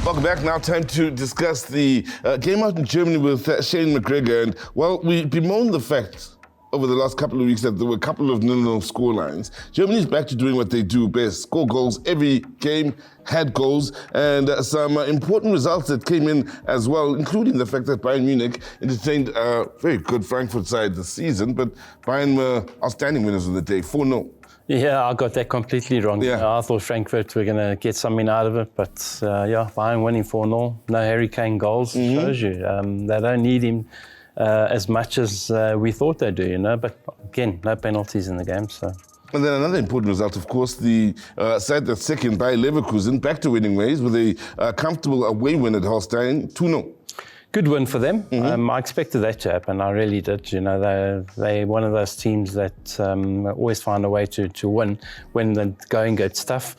Welcome back. Now time to discuss the game out in Germany with Shane McGregor. And, well, we bemoaned the fact over the last couple of weeks that there were a couple of 0-0 scorelines. Germany's back to doing what they do best, score goals every game, had goals, and some important results that came in as well, including the fact that Bayern Munich entertained a very good Frankfort side this season, but Bayern were outstanding winners of the day, 4-0. Yeah, I got that completely wrong. Yeah. I thought Frankfurt were going to get something out of it, but Bayern winning 4-0. No Harry Kane goals, shows you. They don't need him as much as we thought they do, but again, no penalties in the game. So. And then another important result, of course, the side that's second, Bayer Leverkusen, back to winning ways with a comfortable away win at Holstein, 2-0. Good win for them. I expected that to happen. I really did. They're one of those teams that always find a way to win when the going gets tough.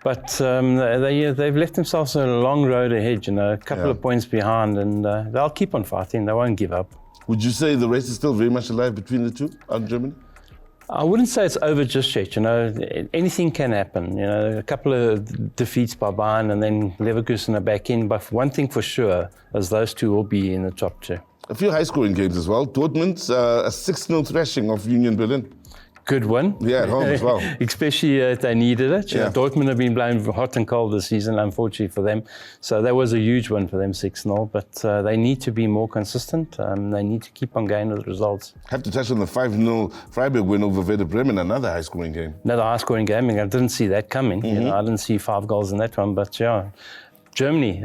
But they've left themselves a long road ahead, a couple of points behind, and they'll keep on fighting. They won't give up. Would you say the race is still very much alive between the two out in Germany? I wouldn't say it's over just yet. Anything can happen. A couple of defeats by Bayern and then Leverkusen are back in. But one thing for sure is those two will be in the top two. A few high-scoring games as well. Dortmund, a 6-0 thrashing of Union Berlin. Good win. Yeah, at home as well. Especially they needed it. Dortmund have been blowing hot and cold this season, unfortunately for them. So that was a huge win for them, 6-0. But they need to be more consistent. They need to keep on going with results. Have to touch on the 5-0 Freiburg win over Werder Bremen, another high-scoring game. Another high-scoring game. I didn't see that coming. I didn't see 5 goals in that one. But Germany,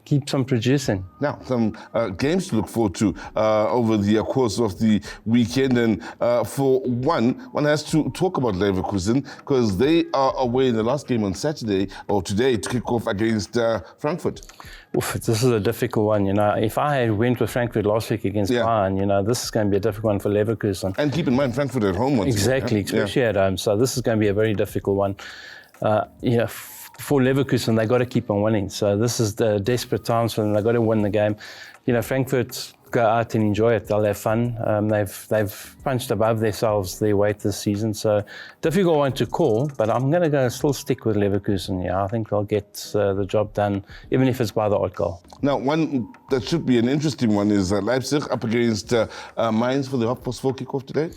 keeps on producing. Now, some games to look forward to over the course of the weekend. And for one has to talk about Leverkusen because they are away in the last game on Saturday, or today, to kick off against Frankfurt. Oof, this is a difficult one. If I had went with Frankfurt last week against Bayern, this is going to be a difficult one for Leverkusen. And keep in mind, Frankfurt at home once Exactly, especially at home. So this is going to be a very difficult one. For Leverkusen, they've got to keep on winning. So this is the desperate times for them. They've got to win the game. Frankfurt go out and enjoy it. They'll have fun. They've punched above themselves their weight this season. So difficult one to call, but I'm going to still stick with Leverkusen. Yeah, I think they'll get the job done, even if it's by the odd goal. Now, one that should be an interesting one is Leipzig up against Mainz for the Hopfos kickoff today.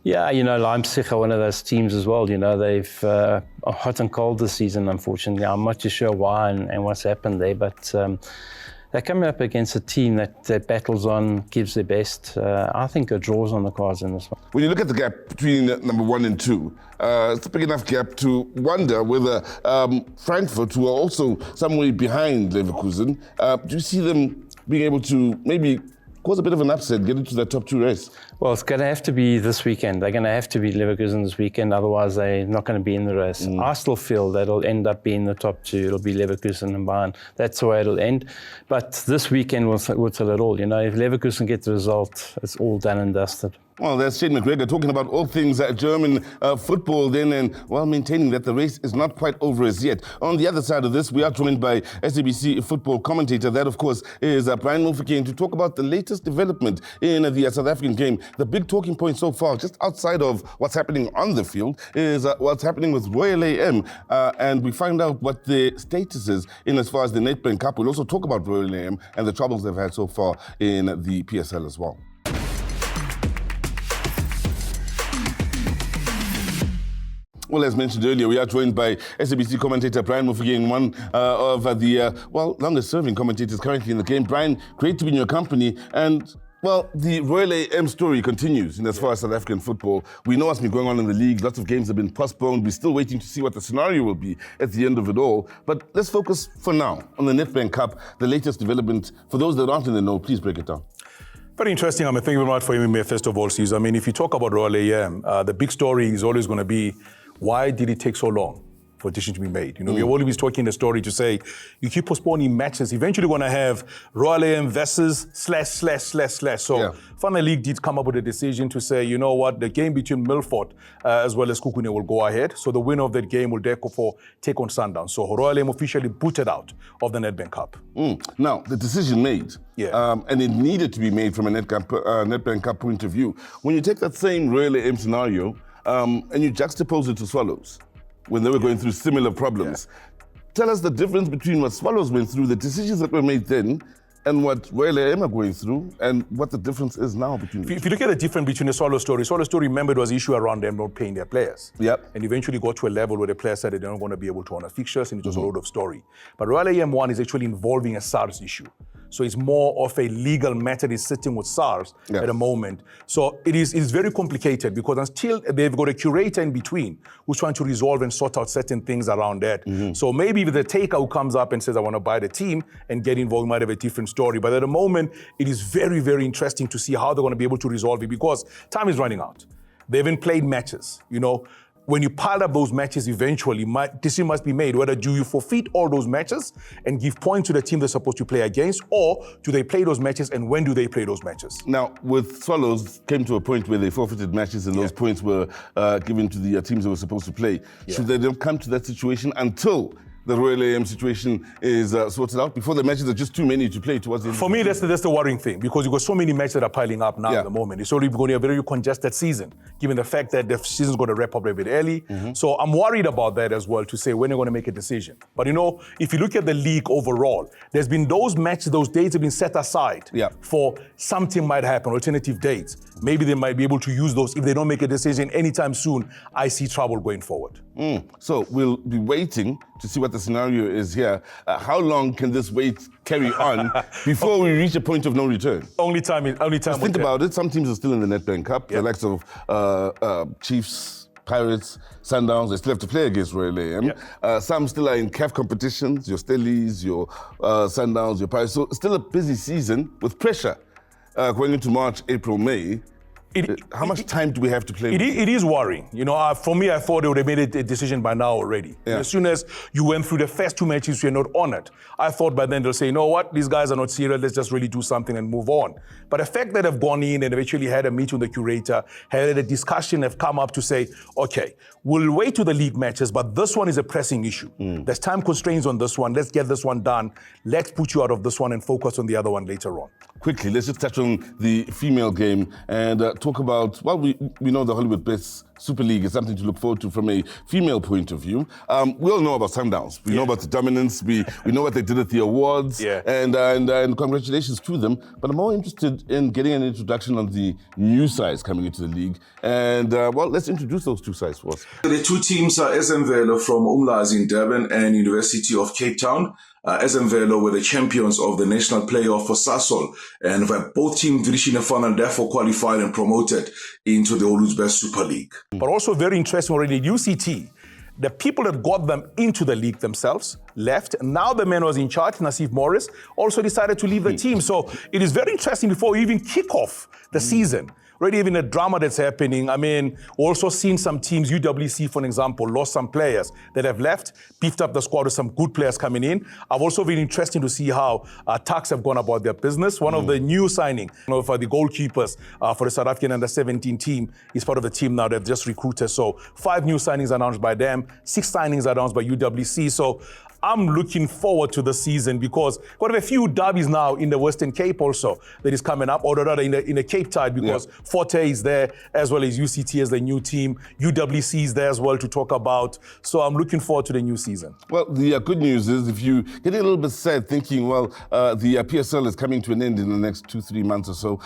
Yeah, Leipzig are one of those teams as well. They've hot and cold this season, unfortunately. I'm not too sure why and what's happened there, but they're coming up against a team that battles on, gives their best. I think a draw's on the cards in this one. When you look at the gap between number 1 and 2, it's a big enough gap to wonder whether Frankfurt, who are also somewhere behind Leverkusen, do you see them being able to maybe cause a bit of an upset, get into that top 2 race? Well, it's going to have to be this weekend. They're going to have to beat Leverkusen this weekend, otherwise they're not going to be in the race. I still feel that it'll end up being the top 2. It'll be Leverkusen and Bayern. That's the way it'll end. But this weekend will tell it all. If Leverkusen get the result, it's all done and dusted. Well, that's Shane McGregor talking about all things German football then, and maintaining that the race is not quite over as yet. On the other side of this, we are joined by SABC football commentator. That, of course, is Brian Mofokeng to talk about the latest development in the South African game. The big talking point so far, just outside of what's happening on the field, is what's happening with Royal AM. And we find out what the status is in as far as the Nedbank Cup. We'll also talk about Royal AM and the troubles they've had so far in the PSL as well. Well, as mentioned earlier, we are joined by SABC commentator Brian Mofokeng, one of the longest-serving commentators currently in the game. Brian, great to be in your company. And, well, the Royal AM story continues in as far as South African football. We know what's been going on in the league. Lots of games have been postponed. We're still waiting to see what the scenario will be at the end of it all. But let's focus for now on the Nedbank Cup, the latest development. For those that aren't in the know, please break it down. Very interesting. Thank you very much for having me, first of all, Caesar. If you talk about Royal AM, the big story is always going to be, why did it take so long for a decision to be made? We're always talking the story to say, you keep postponing matches, eventually going to have Royal AM versus / So Final League did come up with a decision to say, you know what, the game between Milford as well as Kukune will go ahead. So the winner of that game will therefore take on Sundowns. So Royal AM officially booted out of the Nedbank Cup. Now, the decision made, and it needed to be made from a Nedbank Cup point of view. When you take that same Royal AM scenario, and you juxtapose it to Swallows, when they were going through similar problems. tell us the difference between what Swallows went through, the decisions that were made then, and what Royal AM are going through, and what the difference is now between the two. If you look at the difference between the Swallow story, remember, there was an issue around them not paying their players. Yep. And eventually got to a level where the players said they're not going to be able to honor fixtures, and it was a load of story. But Royal AM 1 is actually involving a SARS issue. So it's more of a legal matter that's sitting with SARS at the moment. So it's very complicated because until they've got a curator in between who's trying to resolve and sort out certain things around that. So maybe the taker who comes up and says, I want to buy the team and get involved might have a different story. But at the moment, it is very, very interesting to see how they're going to be able to resolve it because time is running out. They haven't played matches, you know. When you pile up those matches, eventually, decision must be made. Whether do you forfeit all those matches and give points to the team they're supposed to play against, or do they play those matches, and when do they play those matches? Now, with Swallows, came to a point where they forfeited matches and those points were given to the teams that were supposed to play. Should they not come to that situation until the Royal AM situation is sorted out before the matches are just too many to play towards the end? For me, that's the worrying thing because you've got so many matches that are piling up now at the moment. It's already going to be a very congested season, given the fact that the season's going to wrap up a bit early. So I'm worried about that as well to say when they're going to make a decision. But you know, if you look at the league overall, there's been those matches, those dates have been set aside for something might happen, alternative dates. Maybe they might be able to use those if they don't make a decision anytime soon. I see trouble going forward. So we'll be waiting to see what the scenario is here. How long can this wait carry on before we reach a point of no return? Only time. Think about it. Some teams are still in the Nedbank Cup. The likes of Chiefs, Pirates, Sundowns, they still have to play against Royal AM. Some still are in CAF competitions, your Stellies, your Sundowns, your Pirates. So still a busy season with pressure going into March, April, May. How much time do we have to play? It is worrying. You know, for me, I thought they would have made a decision by now already. As soon as you went through the first two matches, you're not on it. I thought by then they'll say, you know what, these guys are not serious, let's just really do something and move on. But the fact that they've gone in and they've actually had a meeting with the curator, had a discussion, have come up to say, okay, we'll wait to the league matches, but this one is a pressing issue. There's time constraints on this one. Let's get this one done. Let's put you out of this one and focus on the other one later on. Quickly, let's just touch on the female game and talk about, well, we know the Hollywood-based Super League is something to look forward to from a female point of view. We all know about Sundowns. We know about the dominance. We know what they did at the awards. And congratulations to them. But I'm more interested in getting an introduction on the new sides coming into the league. And, well, let's introduce those two sides for us. The two teams are SM Velo from Umlazi in Durban and University of Cape Town. SM Velo were the champions of the national playoff for Sasol, and both teams reaching the final, therefore qualified and promoted into the Hollywood Super League. But also very interesting already, UCT, the people that got them into the league themselves left. Now the man was in charge, Nassif Morris, also decided to leave the team. So it is very interesting before you even kick off the season. Already even a drama that's happening. I mean, also seen some teams, UWC, for example, lost some players that have left, beefed up the squad with some good players coming in. I've also been interesting to see how Tuks have gone about their business. One of the new signings for the goalkeepers for the South African under-17 team is part of the team now. They've just recruited. So 5 new signings announced by them, 6 signings announced by UWC. So I'm looking forward to the season because we've got a few derbies now in the Western Cape also that is coming up, or rather in the Cape Tide, because Forte is there as well as UCT as the new team. UWC is there as well to talk about. So I'm looking forward to the new season. Well, the good news is if you get a little bit sad thinking, well, the PSL is coming to an end in the next 2-3 months or so,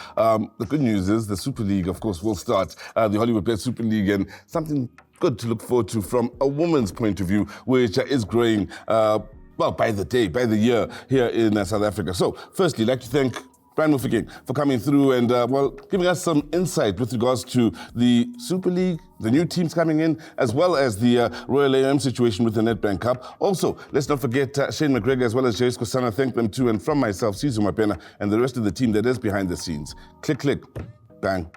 the good news is the Super League, of course, will start, the Hollywood-based Super League, and something good to look forward to from a woman's point of view, which is growing, well, by the day, by the year here in South Africa. So, firstly, I'd like to thank Brian Mofokeng for coming through and, well, giving us some insight with regards to the Super League, the new teams coming in, as well as the Royal AM situation with the Nedbank Cup. Also, let's not forget Shane McGregor as well as Jace Kosana. Thank them too. And from myself, Sizu Mapena, and the rest of the team that is behind the scenes. Click, click, bang.